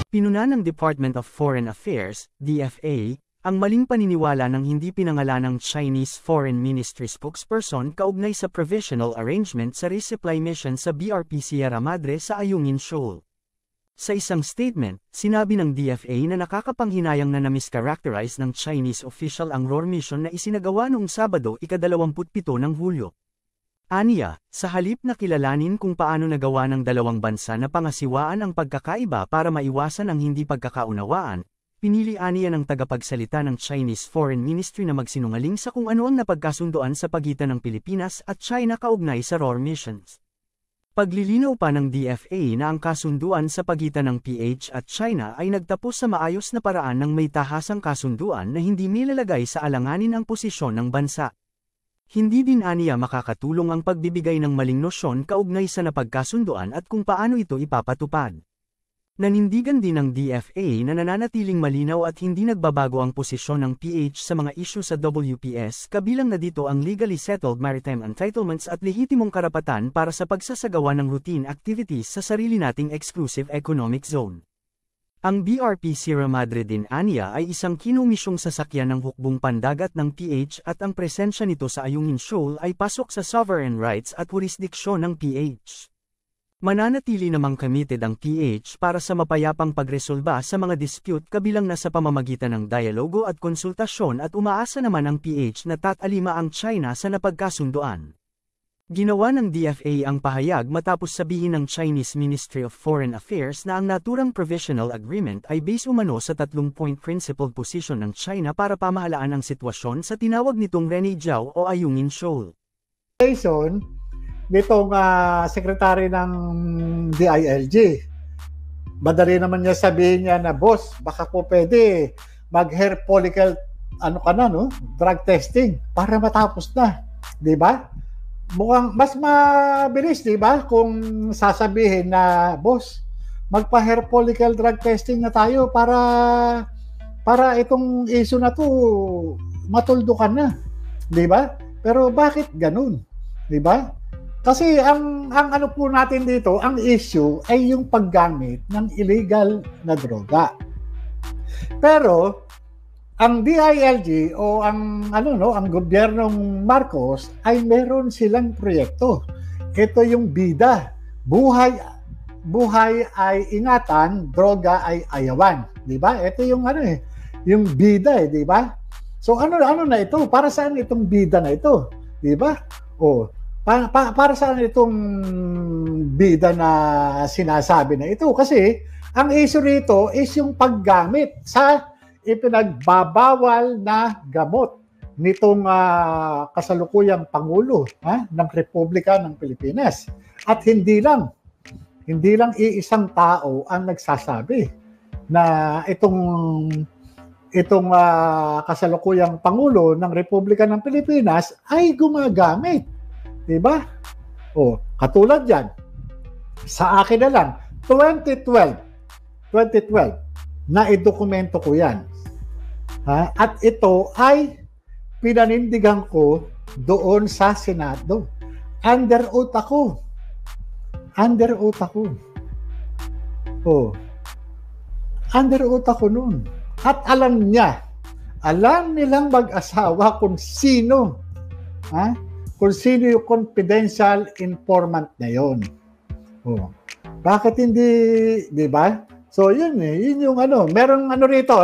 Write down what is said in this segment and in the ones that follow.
Pinuna ng Department of Foreign Affairs, DFA, ang maling paniniwala ng hindi pinangalanang Chinese Foreign Ministry spokesperson kaugnay sa provisional arrangement sa resupply mission sa BRP Sierra Madre sa Ayungin Shoal. Sa isang statement, sinabi ng DFA na nakakapanghinayang na namischaracterize ng Chinese official ang ROR mission na isinagawa noong Sabado, ika-27 ng Hulyo. Aniya, sa halip na kilalanin kung paano nagawa ng dalawang bansa na pangasiwaan ang pagkakaiba para maiwasan ang hindi pagkakaunawaan, pinili aniya ng tagapagsalita ng Chinese Foreign Ministry na magsinungaling sa kung ano ang napagkasunduan sa pagitan ng Pilipinas at China kaugnay sa ROR missions. Paglilinaw pa ng DFA na ang kasunduan sa pagitan ng PH at China ay nagtapos sa maayos na paraan ng may tahasang kasunduan na hindi nilalagay sa alanganin ang posisyon ng bansa. Hindi din aniya makakatulong ang pagbibigay ng maling nosyon kaugnay sa napagkasunduan at kung paano ito ipapatupad. Nanindigan din ng DFA na nananatiling malinaw at hindi nagbabago ang posisyon ng PH sa mga isyu sa WPS, kabilang na dito ang legally settled maritime entitlements at lehitimong karapatan para sa pagsasagawa ng routine activities sa sarili nating exclusive economic zone. Ang BRP Sierra Madre din aniya ay isang kinumisyong sasakyan ng hukbong pandagat ng PH at ang presensya nito sa Ayungin Shoal ay pasok sa sovereign rights at jurisdiksyon ng PH. Mananatili namang committed ang PH para sa mapayapang pagresolba sa mga dispute kabilang na sa pamamagitan ng dialogo at konsultasyon at umaasa naman ang PH na tatalima ang China sa napagkasunduan. Ginawa ng DFA ang pahayag matapos sabihin ng Chinese Ministry of Foreign Affairs na ang naturang provisional agreement ay base umano sa 3-point principled position ng China para pamahalaan ang sitwasyon sa tinawag nitong Reneijiao o Ayungin Shoal. Nitong sekretary ng DILG, madali naman niya sabihin niya na, boss, baka po pwede mag-hair follicle drug testing para matapos na, di ba? Mukhang mas mabilis, di ba? Kung sasabihin na, boss, magpa-hair follicle drug testing na tayo para itong issue na to matuldukan na, di ba? Pero bakit ganun, di ba? Kasi ang ano po natin dito, ang issue ay yung paggamit ng illegal na droga. Pero ang DILG o ang gobyernong Marcos ay meron silang proyekto. Ito yung BIDA. Buhay ay ingatan, droga ay ayawan, 'di ba? Ito yung yung BIDA, 'di ba? So ano na ito? Para saan itong BIDA na ito? 'Di ba? Para saan itong BIDA na sinasabi na ito? Kasi ang issue rito is yung paggamit sa ipinagbabawal na gamot nitong kasalukuyang Pangulo ng Republika ng Pilipinas. At hindi lang iisang tao ang nagsasabi na itong kasalukuyang Pangulo ng Republika ng Pilipinas ay gumagamit. Diba? Katulad yan. Sa akin na lang, 2012, na idokumento ko yan. At ito ay pinanindigan ko doon sa Senado. Under oath ako. Under oath ako noon. At alam nilang mag-asawa kung sino yung confidential informant na yon. Bakit hindi, di ba? So yun yung merong rito,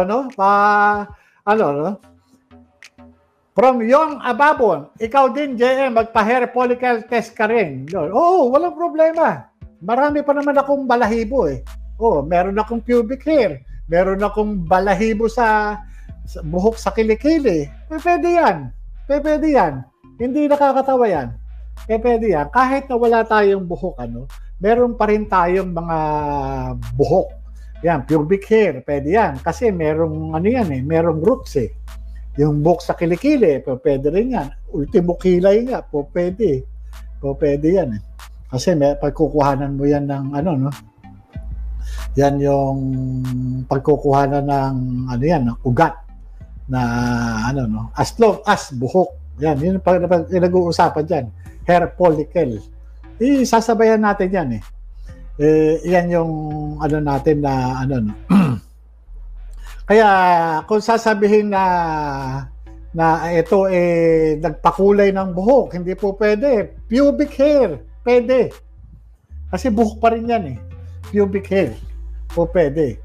From Yong Ababon, ikaw din, JM, magpa-hair follicle test ka rin. Walang problema. Marami pa naman akong balahibo eh. Meron akong pubic hair. Meron akong balahibo sa buhok sa kilikili. Pwede yan. Hindi nakakatawa yan. Pwede yan. Kahit na wala tayong buhok, meron pa rin tayong mga buhok. Yan, pubic hair. Pwede yan. Kasi merong merong roots eh. Yung buhok sa kilikili, pwede rin yan. Ultimo kilay nga, pwede. Pwede yan eh. Kasi pagkukuhanan mo yan ng yan yung pagkukuhanan ng ugat na as long as buhok. Yan, yun nag-uusapan dyan. Hair follicle. Sasabayan natin yan eh. Yan yung ano natin na ano no. Kaya kung sasabihin na ito nagpakulay ng buhok, hindi po pwede. Pubic hair, pwede. Kasi buhok pa rin yan Pubic hair, po pwede.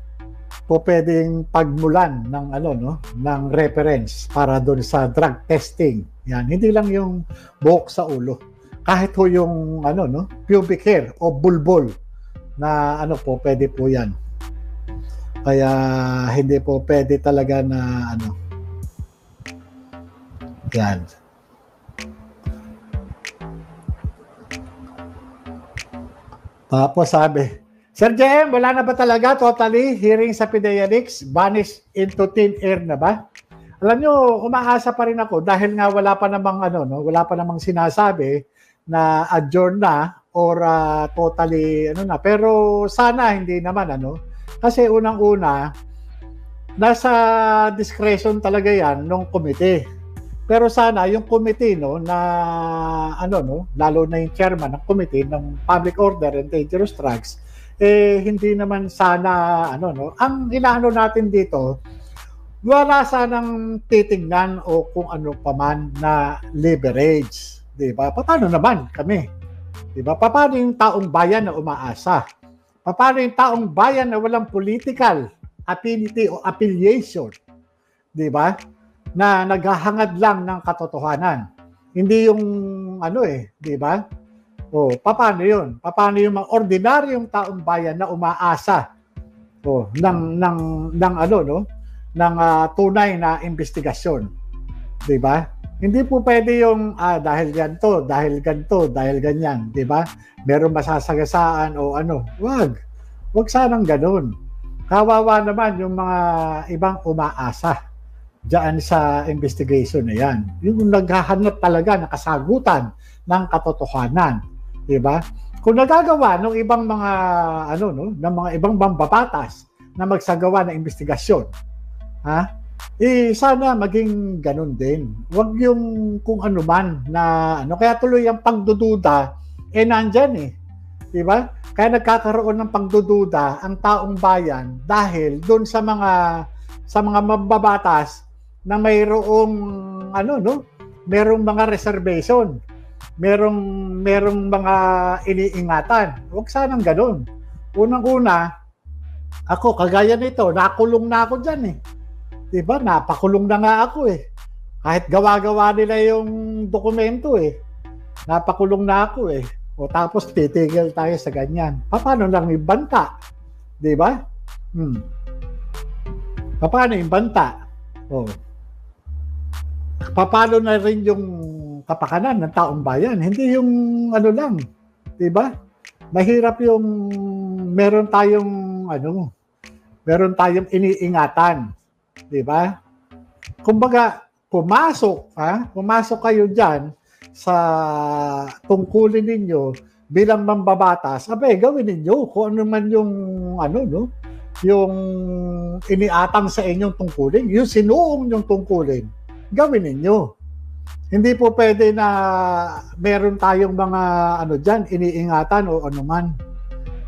Po pwedeng pagmulan ng ano no, ng reference para doon sa drug testing. Yan, hindi lang yung buhok sa ulo. Kahit ho yung ano no, pubic hair o bulbol na ano po, pwede po yan. Kaya hindi po pwede talaga na ano. Yan. Tapos sabi, Sir JM, wala na ba talaga totally hearing sa Pideyanics vanished into thin air na ba? Alam nyo, umaasa pa rin ako dahil nga wala pa namang ano, no, wala pa namang sinasabi na adjourn na or totally ano na. Pero sana hindi naman ano. Kasi unang-una, nasa discretion talaga yan ng committee. Pero sana yung committee no na ano no, lalo na yung chairman ng committee ng Public Order and Dangerous Drugs, hindi naman sana ano no. Ang inaano natin dito, wala sanang titingnan o kung ano paman na leverage, 'di ba? Paano naman kami? 'Di ba? Paano yung taong bayan na umaasa? Paano yung taong bayan na walang political affinity o affiliation, 'di ba? Na naghahangad lang ng katotohanan. Hindi yung ano 'di ba? O, paano 'yun? Paano yung mga ordinaryong taong bayan na umaasa ng ano no? Ng tunay na investigasyon. 'Di ba? Hindi po pwede yung dahil ganito, dahil ganito, dahil ganyan, 'di ba? Meron masasagasaan o ano. Wag sanang ganoon. Kawawa naman yung mga ibang umaasa diyan sa investigation na 'yan. Yung naghahanap talaga ng kasagutan ng katotohanan, 'di ba? Kung nagagawa ng ibang mga ano no, ng mga ibang mambabatas na magsagawa ng investigasyon, sana maging ganun din. Huwag yung kung ano man na ano, kaya tuloy ang pagdududa nandyan 'di ba? Kaya nagkakaroon ng pagdududa ang taong bayan dahil doon sa mga mambabatas na mayroong ano no, merong mga reservation, merong mga iniingatan. Huwag sanang ganoon. Unang-una, ako kagaya nito, nakulong na ako diyan 'Di ba? Napakulong na nga ako Kahit gawa-gawa nila yung dokumento Napakulong na ako O tapos titigil tayo sa ganyan. Paano lang yung banta? 'Di ba? Paano yung banta? Paano na rin yung kapakanan ng taong bayan? Hindi yung ano lang, 'di ba? Mahirap yung meron tayong iniingatan. 'Di ba? Kumbaga, pumasok kayo diyan sa tungkulin ninyo bilang mambabatas. Gawin ninyo kung ano man yung ano no, yung iniatang sa inyong tungkulin, yung sinuong yung tungkulin. Gawin ninyo. Hindi po pwede na meron tayong mga ano diyan, iniingatan o ano man.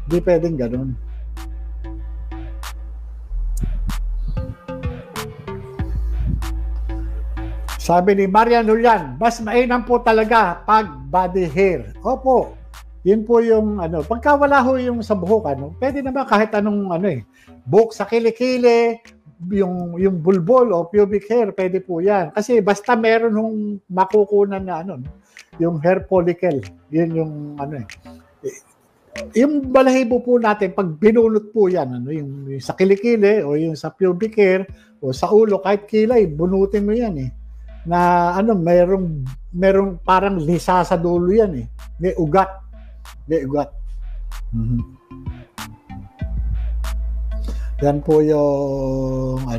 Hindi pwedeng ganoon. Sabi ni Marian Julian, mas mainam po talaga pag body hair. Opo, yun po yung ano. Pagka wala ho yung sa buhok, pwede naman kahit anong buhok sa kilikili, yung bulbol o pubic hair, pwede po yan. Kasi basta meron hong makukunan na yung hair follicle. Yun yung yung balahibo po natin, pag binunot po yan, yung sa kilikili o yung sa pubic hair o sa ulo, kahit kilay, bunutin mo yan na merong parang lisa sa dulo yan may ugat. Yan po yung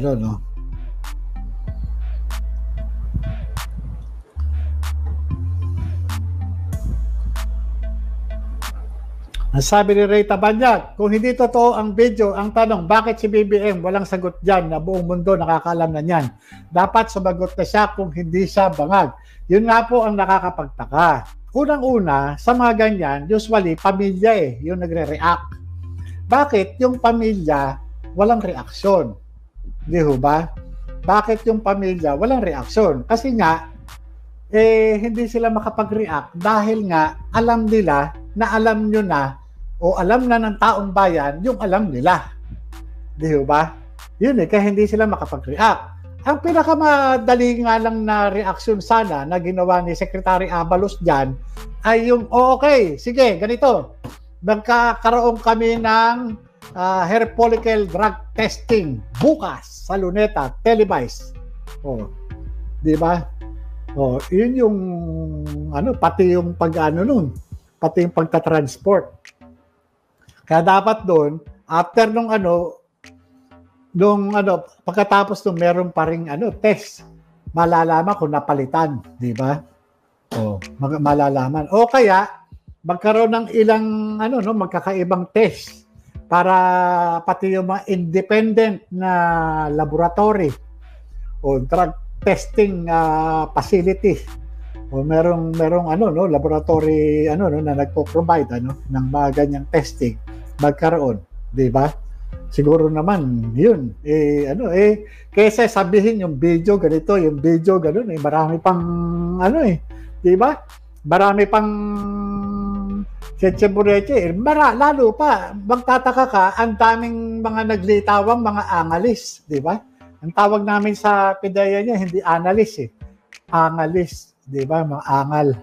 Ang sabi ni Ray Tabanyag, kung hindi totoo ang video, ang tanong, bakit si BBM walang sagot dyan na buong mundo nakakaalam na niyan? Dapat sumagot na siya kung hindi siya bangag. Yun nga po ang nakakapagtaka. unang-una, sa mga ganyan, usually, pamilya yung nagre-react. Bakit yung pamilya walang reaksyon? Di ho ba? Bakit yung pamilya walang reaksyon? Kasi nga, hindi sila makapag-react dahil nga alam nila na alam nyo na o alam na ng taong bayan yung alam nila. Di ho ba? Yun kaya hindi sila makapag-react. Ang pinakamadali nga lang na reaksyon sana na ginawa ni Secretary Abalos dyan ay yung, okay, sige, ganito. Magkakaroon kami ng hair follicle drug testing bukas sa Luneta, televised. Di ba? Yun yung, pati yung nun, pati yung pagta-transport. Kaya dapat doon, after pagkatapos nung meron pa ring test, malalaman kung napalitan, di ba? Malalaman. O kaya magkaroon ng ilang magkakaibang test para pati yung mga independent na laboratory o drug testing facility o merong laboratory na nagpo-provide ng mga ganyang testing magkaroon, di ba? Siguro naman, yun. Kaysa sabihin yung video ganito, yung video ganun, marami pang, di ba? Marami pang setsebureche. Lalo pa, magtataka ka, ang daming mga naglitawang mga analyst, di ba? Ang tawag namin sa PDEA niya, hindi analyst Analyst, di ba? Mga angal.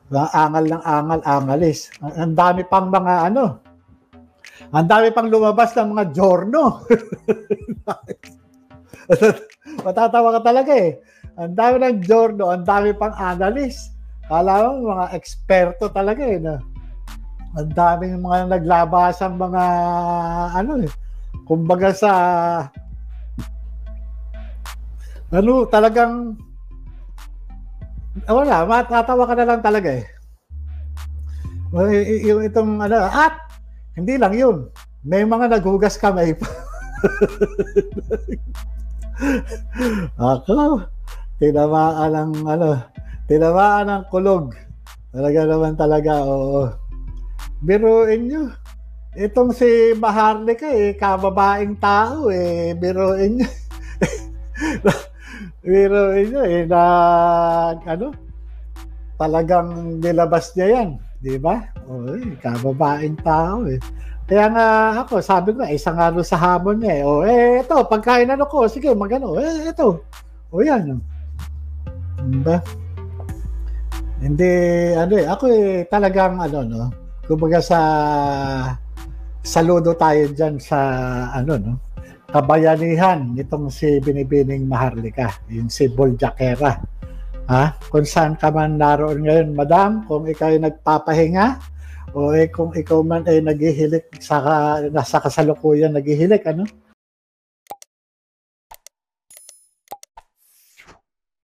Mga angal ng angal, analyst. Ang dami pang mga ang dami pang lumabas ng mga giorno. Matatawa ka talaga Ang dami ng giorno, ang dami pang analyst. Kala mo, mga eksperto talaga Ang daming mga naglabasang mga kumbaga sa talagang wala, matatawa ka na lang talaga yung itong at hindi lang yun. May mga naghugas kamay pa. Ako, tinamaan ng kulog. Talaga naman talaga, oo. Biruin nyo. Itong si Maharlika kababaeng tao biruin nyo. Biruin nyo talagang nilabas niya yan. Di ba? Kababaeng tao Kaya nga ako, sabi ko, isa nga sa hamon niya ito, pagkain ko, sige, ito. Yan. Diba? Hindi, ako talagang, kumbaga saludo tayo dyan sa, kabayanihan nitong si Binibining Maharlika, yung si Boljakera. Kung saan ka man naroon ngayon, madam, kung ikaw ay nagpapahinga o kung ikaw man ay naghihilik nasa kasalukuyan naghihilik,